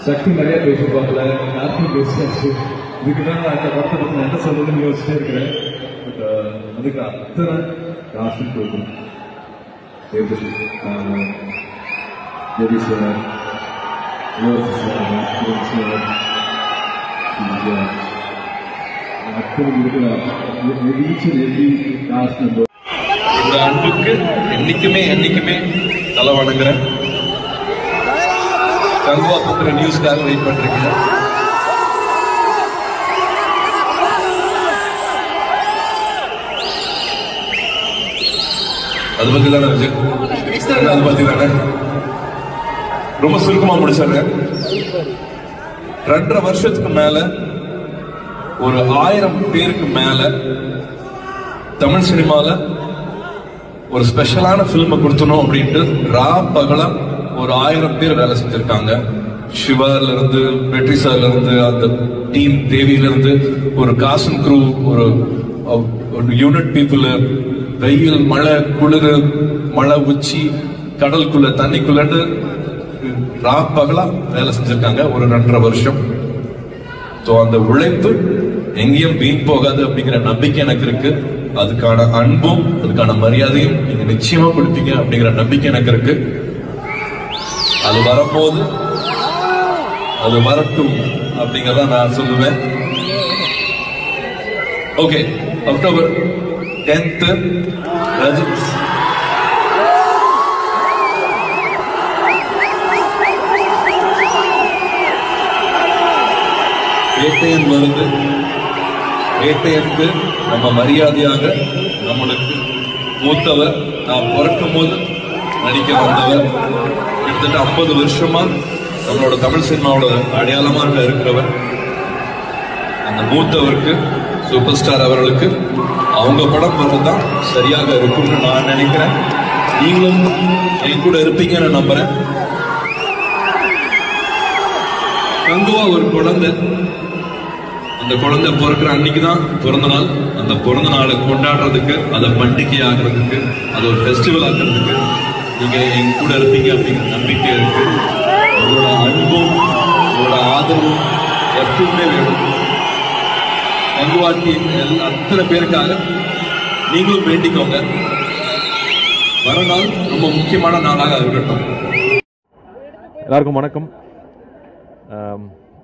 சக்தி நிறைய பேசியிருப்பாங்கள, யாருக்கும் பேசியாச்சு. இதுக்குதான் நான் இந்த படத்தை பற்றி என்ன சொல்றதுன்னு யோசிச்சே இருக்கிறேன். பட் அதுக்கு அத்தனை காசுக்கு போகும். இந்த அன்புக்கு என்னைக்குமே தலை வணங்குறேன். கங்குவா பத்திர நியூஸ்க்காக வெயிட் பண்றீங்க. அது பத்தி தானே அது பத்தி தானே ரொம்ப சுருக்கமா முடிச்சாங்க. 2.5 வருஷத்துக்கு மேல ஒரு 1000 பேருக்கு மேல தமிழ் சினிமால ஒரு ஸ்பெஷலான பிலிமை கொடுத்தணும் அப்படின்ட்டு பகலா ஒரு 1000 பேர் வேலை செஞ்சிருக்காங்க. சிவால இருந்து, வெற்றி சார்ல இருந்து, அந்த டீம் தேவியில இருந்து, ஒரு காசன் குரூ, ஒரு யூனிட் பீப்புள், வெயில், மழை, குளிர், மழை உச்சி, கடலுக்குள்ள, தண்ணிக்குள்ளன்னு பகலா வேலை செஞ்சிருக்காங்க ஒரு 2.5 வருஷம். அந்த உழைப்பு எங்கேயும் வீண் போகாது அப்படிங்கிற நம்பிக்கை எனக்கு இருக்கு. அதுக்கான அன்பும் அதுக்கான மரியாதையும் நீங்க நிச்சயமா கொடுப்பீங்க அப்படிங்கிற நம்பிக்கை எனக்கு இருக்கு. அது வரும்போது அது வரட்டும் அப்படிங்கறத நான் சொல்லுவேன். ஓகே, அக்டோபர் 10th வேட்டையன் வருது. வேட்டையனுக்கு நம்ம மரியாதையாக நம்மளுக்கு மூத்தவர், நான் பிறக்கும் போது நடிக்க வந்தவர், கிட்டத்தட்ட 50 வருஷமா நம்மளோட தமிழ் சினிமாவோட அடையாளமாக இருக்கிறவர், அந்த மூத்தவருக்கு, சூப்பர் ஸ்டார் அவர்களுக்கு அவங்க படம் வர்றதுதான் சரியாக இருக்கும்னு நான் நினைக்கிறேன். நீங்களும் என் கூட இருப்பீங்கன்னு நம்புறேன். கங்குவா ஒரு குழந்தை, அந்த குழந்தை பிறக்கிற அன்னைக்குதான் பிறந்த நாள். அந்த பிறந்த நாளை கொண்டாடுறதுக்கு, அதை பண்டிகை ஆகிறதுக்கு, அதை ஒரு ஃபெஸ்டிவல் ஆகிறதுக்கு நீங்க என் கூட இருப்பீங்க அப்படிங்கிற நம்பிக்கை இருக்கு. உங்களோட அன்பும் உங்களோட ஆதரவும் எப்பவுமே வேணும். கங்குவாட்டி அத்தனை பேருக்காக நீங்களும் வேண்டிக்கோங்க. வர நாள் ரொம்ப முக்கியமான நாளாக இருக்கட்டும். எல்லாருக்கும் வணக்கம்.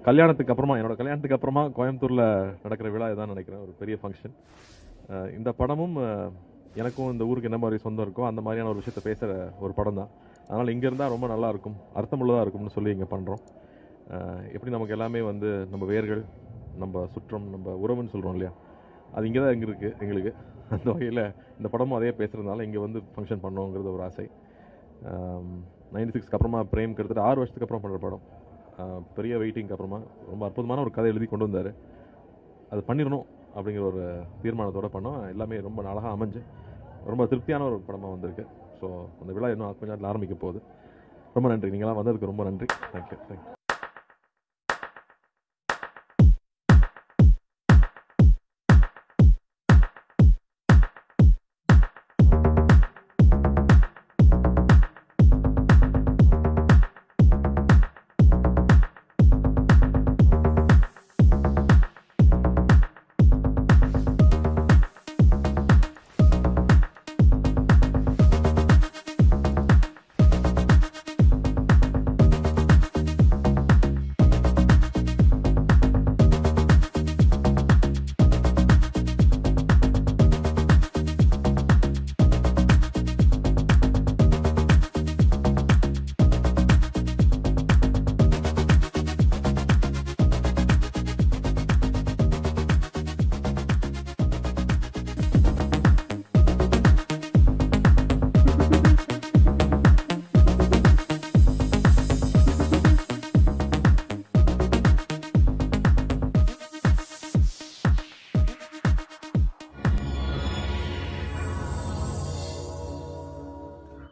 கல்யாணத்துக்கு அப்புறமா, என்னோட கல்யாணத்துக்கு அப்புறமா கோயம்புத்தூரில் நடக்கிற விழா இதான் நினைக்கிறேன், ஒரு பெரிய ஃபங்க்ஷன். இந்த படமும் எனக்கும் இந்த ஊருக்கு என்ன மாதிரி சொந்தம் இருக்கோ அந்த மாதிரியான ஒரு விஷயத்தை பேசுகிற ஒரு படம் தான். அதனால் இங்கே இருந்தால் ரொம்ப நல்லாயிருக்கும், அர்த்தமுள்ளதாக இருக்கும்னு சொல்லி இங்கே பண்ணுறோம். எப்படி நமக்கு எல்லாமே வந்து நம்ம வேர்கள், நம்ம சுற்றம், நம்ம உறவுன்னு சொல்கிறோம் இல்லையா, அது இங்கே தான் இருக்குது எங்களுக்கு. அந்த வகையில் இந்த படமும் அதே பேசுகிறதுனால இங்கே வந்து ஃபங்க்ஷன் பண்ணோங்கிறது ஒரு ஆசை. 96க்கு அப்புறமா பிரேம் கிட்டத்தட்ட 6 வருஷத்துக்கு அப்புறம் பண்ணுற படம். பெரிய வெயிட்டிங்க்கு அப்புறமா ரொம்ப அற்புதமான ஒரு கதை எழுதி கொண்டு வந்தார். அது பண்ணிடணும் அப்படிங்கிற ஒரு தீர்மானத்தோடு பண்ணோம். எல்லாமே ரொம்ப அழகாக அமைஞ்சு ரொம்ப திருப்தியான ஒரு படமாக வந்திருக்கு. ஸோ அந்த விழா இன்னும் கொஞ்சம் நேரத்தில் ஆரம்பிக்க போகுது. ரொம்ப நன்றி, நீங்களாம் வந்ததுக்கு ரொம்ப நன்றி. தேங்க்யூ.